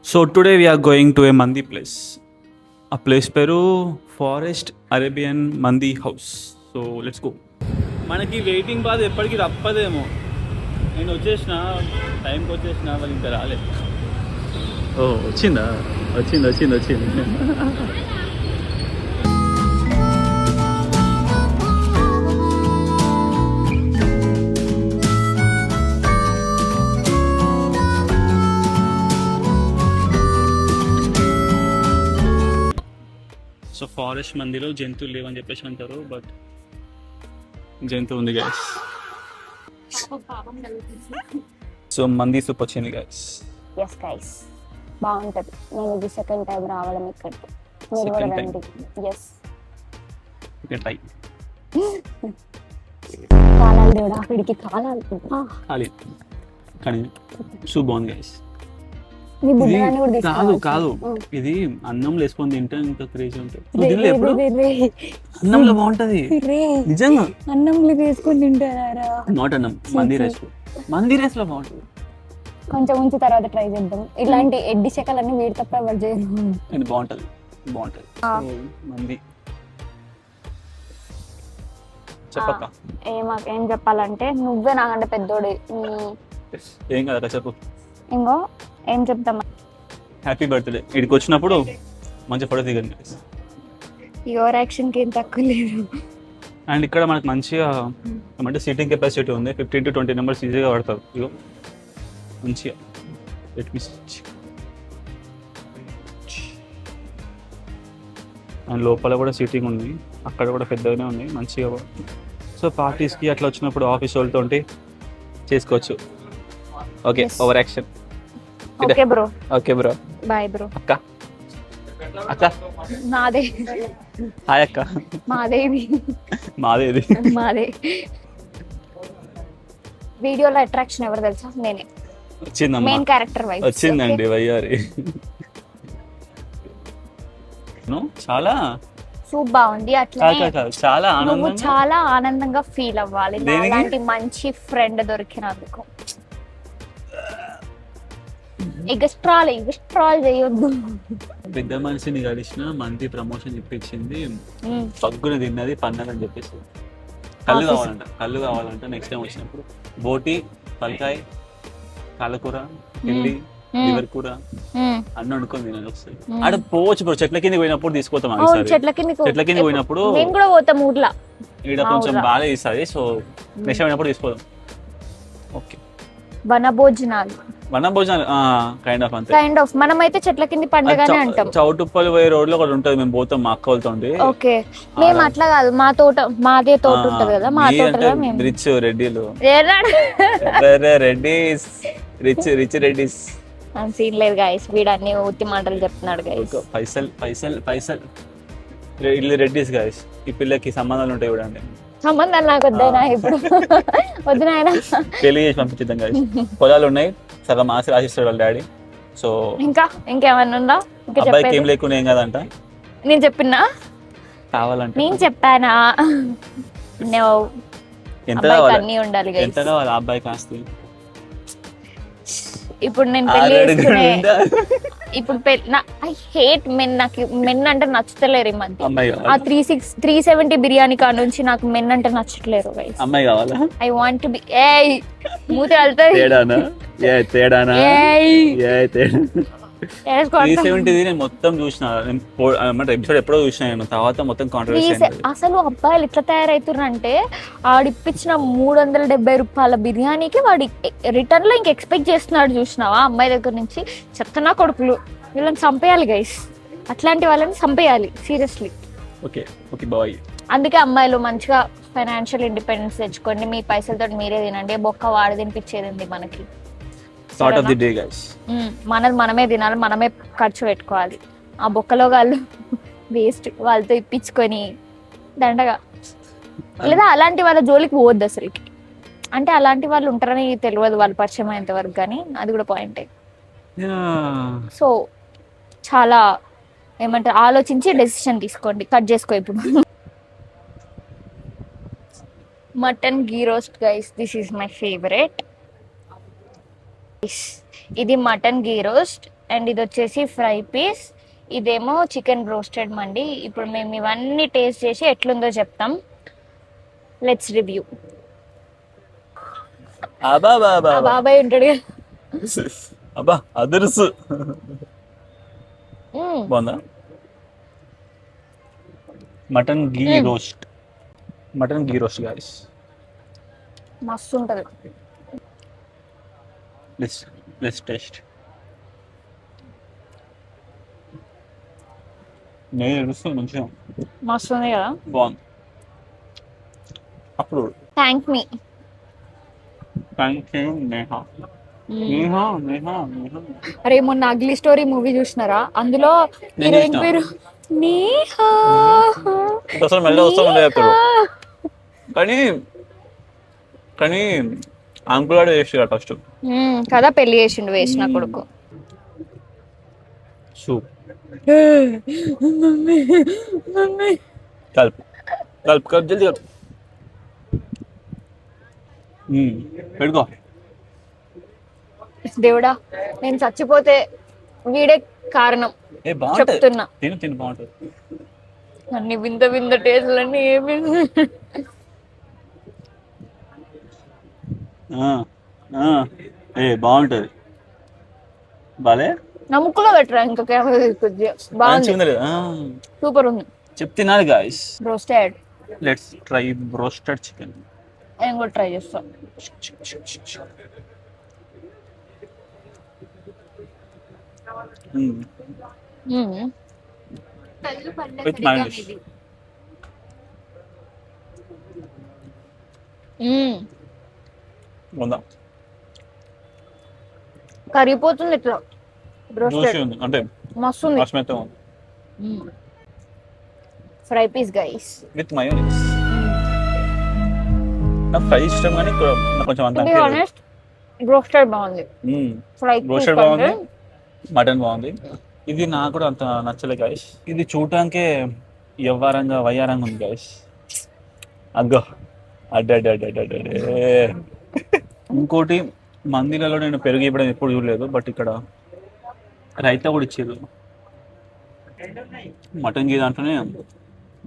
So today we are going to a mandi place. ఆ place పేరు forest Arabian mandi house. So let's go. మనకి waiting బాధ ఎప్పటికీ తప్పదేమో. నేను వచ్చేసిన టైంకి వచ్చేసిన, వాళ్ళు ఇంకా రాలేదు. ఓ వచ్చిందా? వచ్చింది. సో ఫారెస్ట్ మందిలో జంతువులు లేవని చెప్పేసి అంటారు, బట్ జంతువు ఉంది గైస్. సో మంది సూప్ వచ్చింది గైస్. ఎస్ గైస్, బాగుంటది. నేను ఇది సెకండ్ టైం రావడం ఇక్కడికి. మీరు కూడా రండి. Yes, try. కాలాలు దేవుడా, వీడికి కాలాలు కానీ సూప్ బాగుంది గైస్. నీ బుడ్డదాన్ని కూడా తీసుకురావచ్చు. కాదు ఇది అన్నంలో వేసుకొని తింటే ఇంకా క్రేజీ ఉంటుంది. ఎప్పుడు అన్నంలో బాగుంటది నిజంగా. అన్నంలో వేసుకొని తింటారా? నాట్ అన్నం, మంది రైస్ లో బాగుంటుంది. కొంచెం ఉంచి తర్వాత ట్రై చేద్దాం. ఇలాంటి ఎడ్డి శకలన్నీ వీడి తప్ప ఎవరు చేయరు. బాగుంటది మంది. చెప్పక్క. ఏం చెప్పాలంటే నువ్వే నాకంటే పెద్దోడి. ఏం కదా చెప్పు. ఇంకో ఏం చెప్తామా, హ్యాపీ బర్త్డే. ఇక్కడికి వచ్చినప్పుడు మంచి ఫోటో దిగండి. యువర్ యాక్షన్ కి ఏం తక్కువ లేదు. అండ్ ఇక్కడ మనకు మంచిగా ఏమంటే సీటింగ్ కెపాసిటీ ఉంది. 15 to 20 మెంబర్స్ ఈజీగా పడతారు. ఇగో మంచిగా అండ్ లోపల కూడా సీటింగ్ ఉంది, అక్కడ కూడా పెద్దగానే ఉంది మంచిగా. సో పార్టీస్కి అట్లా వచ్చినప్పుడు ఆఫీస్ వాళ్ళతో చేసుకోవచ్చు. Okay, over action. Okay bro, bye bro. అక్క నాదే. హాయ్ అక్క. మాదేది. మాదే. వీడియోలో అట్రాక్షన్ ఎవరు తెలుసా? నేనే. మెయిన్ క్యారెక్టర్ వైఫ్ వచ్చిందండి వయ్యారి. చాలా సూప్ బాగుంది. అట్లా చాలా చాలా ఆనందంగా ఫీల్ అవ్వాలి అలాంటి మంచి ఫ్రెండ్ దొరికినందుకు. ఎగస్ట్రాల్ చేయొద్దు. పెద్ద మనిషిని కలిసిన మంది ప్రమోషన్ ఇప్పించింది, పగ్గున తిన్నది పన్నదని చెప్పేసి. కళ్ళు కావాలంట నెక్స్ట్ టైం వచ్చినప్పుడు. బోటి, తలకాయ, పాలకూర, కిల్లి, లివర్ కూర అన్ని వండుకొని తినాలి వస్తుంది. అక్కడ పోవచ్చు బ్రో, చెట్ల కింద పోయినప్పుడు తీసుకుపోతాం. చెట్ల కింద పోయినప్పుడు మేము కూడా పోతాం ఊర్లో. ఇక్కడ కొంచెం బాగా ఇస్తుంది. సో నెక్స్ట్ పోయినప్పుడు తీసుకోదాం. ఓకే, వనభోజనాలు కైండ్ ఆఫ్. మనమైతే చెట్ల కింద పండుగనే అంటాం. చౌటుప్పల్ పోయే రోడ్ లో ఒకటి ఉంటది, మేము పోతాం మా అక్క వాళ్ళతో. ఓకే, మేము అట్లా కాదు, మాదే తోట ఉంటది కదా, మా తోటలో మేము రిచ్ రెడ్డిలు. రెడ్డిస్ సీన్ లేదు గైస్, వీడు అన్ని ఉత్తి మాటలు చెప్తున్నాడు గైస్. పైసల్ రెడ్డిస్ గైస్. ఈ పిల్లకి సంబంధాలు ఉంటాయి చూడండి. సంబంధాలు నాకు వద్దాయినా ఇప్పుడు. వద్దు నాయన, పెళ్లి చేసి పంపించిద్దాం గైస్. పొలాలు ఉన్నాయి, సగం ఆశ రాసిస్తాడు వాళ్ళ డాడీ. సో ఇంకేమన్నా ఉందా? అబ్బాయికి ఏం లేకుండా ఏం కాదంట. నేను చెప్పినా కావాలంటే నేను చెప్పానా? ఎంత కావాలి? అన్ని ఉండాలి గైస్. ఎంత కావాలి అబ్బాయికి ఆస్తి? ఇప్పుడు నేను పెళ్లి చేసుకునే ఇప్పుడు ఐ హేట్ మెన్. నాకు మెన్ అంటే నచ్చుతలేరు ఈ మధ్య. ఆ 370 బిర్యానీ కా నుంచి నాకు మెన్ అంటే నచ్చట్లేరు గైస్. అమ్మాయి కావాలా? ఐ వాంట్ టు బి మూతి వెళ్తాయి. 370 నేను మొత్తం చూసిన, ఎపిసోడ్ ఎప్పుడో చూసిన నేను. తర్వాత మొత్తం కాంట్రవర్సీ. అసలు అబ్బాయిలు ఎట్లా తయారవుతున్నారు అంటే, ఆడిప్పించిన 370 రూపాయల బిర్యానీకి వాడి రిటర్న్ లో ఇంక ఎక్స్పెక్ట్ చేస్తున్నాడు. చూసినావా అమ్మాయి దగ్గర నుంచి? చెత్తనా కొడుకులు, వీళ్ళని చంపేయాలి గైస్. అట్లాంటి వాళ్ళని చంపేయాలి సీరియస్లీ. Okay bye. అందుకే అమ్మాయిలు మంచిగా ఫైనాన్షియల్ ఇండిపెండెన్స్ తెచ్చుకోండి. మీ పైసలతో మీరే తినండి. బొక్క వాడి తినిపించేది మనకి. మనది మనమే తినాలి, మనమే ఖర్చు పెట్టుకోవాలి. ఆ బొక్కలో వాళ్ళు వేస్ట్, వాళ్ళతో ఇప్పించుకొని దండగా. లేదా అలాంటి వాళ్ళ జోలికి పోవద్దు అసలుకి. అంటే అలాంటి వాళ్ళు ఉంటారని తెలియదు వాళ్ళు పరిచయం అయ్యేంత వరకు, కానీ అది కూడా పాయింటే. సో చాలా ఏమంటారు, ఆలోచించి డెసిషన్ తీసుకోండి. కట్ చేసుకో ఇప్పుడు. Mutton ghee roast guys, this is my favourite. ఇది మటన్ గీ రోస్ట్. అండ్ ఇది వచ్చేసి ఫ్రై పీస్, ఇదేమో చికెన్ రోస్టెడ్ మండి. ఇప్పుడు మేము ఇవన్నీ టేస్ట్ చేసి ఎట్లుందో చెప్తాం. Let's review. అబ్బా బాబా బాబాయ్ ఉంటాడు కదా. అబ్బా అదర్స్ మ్మ్. బాగుందా? మటన్ గీ రోస్ట్, మటన్ గీ రోస్ట్ గాయస్. మస్తు ఉంటది. Let's taste. నేను తెలుస్తుంది మంచిగా, మస్తు ఉంది కదా. బాగుంది. అప్పుడు thank me. Thank you Neha. Neha Neha Neha. అరే మొన్న అగ్లీ స్టోరీ మూవీ చూసినారా? అందులో నేను హీరోయిన్ చూసినా. పేరు నేహా. అసలు మెల్ల వస్తామని చెప్పారు. కానీ కానీ అంకుల్ కూడా చేసి ఫస్ట్ కదా, పెళ్లి చేసిండు వేస్ట్ నా కొడుకు. సూప్ కలుపు కలుపు కలుపు జల్దీ కలుపు. పెట్టుకో. దేవుడా, నేను చచ్చిపోతే వీడే కారణం ఏ బాగుంటుంది, చెప్తున్నా. తిను తిను బాగుంటుంది. అన్ని వింత వింత టేస్ట్లన్నీ ఏమి. ఏ బాగుంటుంది. బాలే నా ముక్కులో పెట్టరా ఇంకా కెమెరా తీసుకొచ్చి. మంచిగా బాగుంది, ఉంది కదా. సూపర్ ఉంది. చెప్తున్నారు guys. Roasted. Let's try roasted chicken. నేను కూడా ట్రై చేస్తా. With minus. ఉందా? కరిగిపోతుంది ఇట్లా. రోస్టెడ్ జ్యూసీ ఉంది అంటే మస్తు ఉంది. రసమెత్త ఉంది. Fry piece guys. With mayonnaise. నాకు ఫ్రై ఇష్టం కానీ నాకు కొంచెం అంత టు బి ఆనెస్ట్ రోస్టెడ్ బాగుంది. ఫ్రై పీస్ రోస్టెడ్ బాగుంది, మటన్ బాగుంది. ఇది నాకు కూడా అంత నచ్చలేదు గాయస్. ఇది చూడటానికే యవ్వారంగా వయ్యారంగా ఉంది గాయస్. అగ్గో అడ్డే. ఇంకోటి మందిలలో నేను పెరుగు ఇవ్వడం ఎప్పుడు చూడలేదు, బట్ ఇక్కడ రైతా కూడా ఇచ్చారు. మటన్ గీ దాంట్లోనే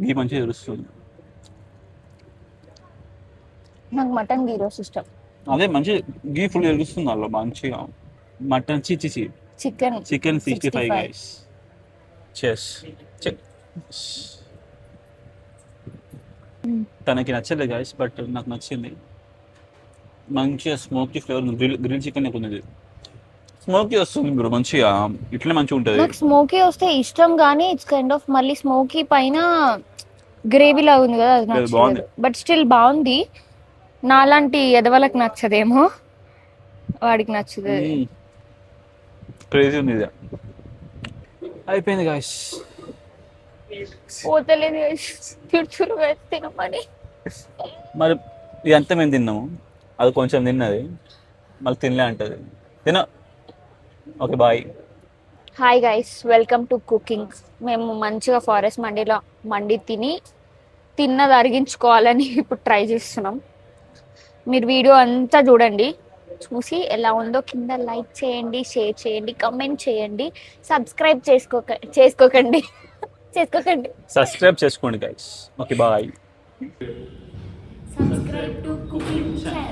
గీ మంచిగా తెలుస్తుంది. నాకు మటన్ గీ రోస్ట్ ఇష్టం. అదే మంచి గీ ఫుల్ తెలుస్తుంది అందులో మంచిగా. Mutton chicken 65 guys. చెస్ తనకి నచ్చలేదు గైస్, బట్ నాకు నచ్చింది. మంచిగా స్మోకీ ఫ్లేవర్. గ్రిల్ చికెన్ ఉన్నది, స్మోకీ వస్తుంది బ్రో మంచిగా. ఇట్లా మంచిగా ఉంటుంది. నాకు స్మోకీ వస్తే ఇష్టం, కానీ ఇట్స్ కైండ్ ఆఫ్ మళ్ళీ స్మోకీ పైన గ్రేవీ లాగా ఉంది కదా, అది నచ్చలేదు. బట్ స్టిల్ బాగుంది. నాలాంటి ఎదవలకు నచ్చదేమో, వాడికి నచ్చుతుంది. క్రేజీ ఉంది ఇది. అయిపోయింది గాయస్. పోతలేదు తిరుచురు తినమని. మరి ఇదంతా మేము తిన్నాము, అది కొంచెం తిన్నది మళ్ళీ తినలే అంటది. Okay bye. Hi guys, welcome to cooking. మేము మంచిగా ఫారెస్ట్ మండీలో మండి తిన్నది అరిగించుకోవాలని ఇప్పుడు ట్రై చేస్తున్నాం. మీరు వీడియో అంతా చూడండి, చూసి ఎలా ఉందో కింద లైక్ చేయండి, షేర్ చేయండి, కమెంట్ చేయండి. చేసుకోకండి సబ్స్క్రైబ్ చేసుకోండి guys. Okay bye. Subscribe to cooking channel.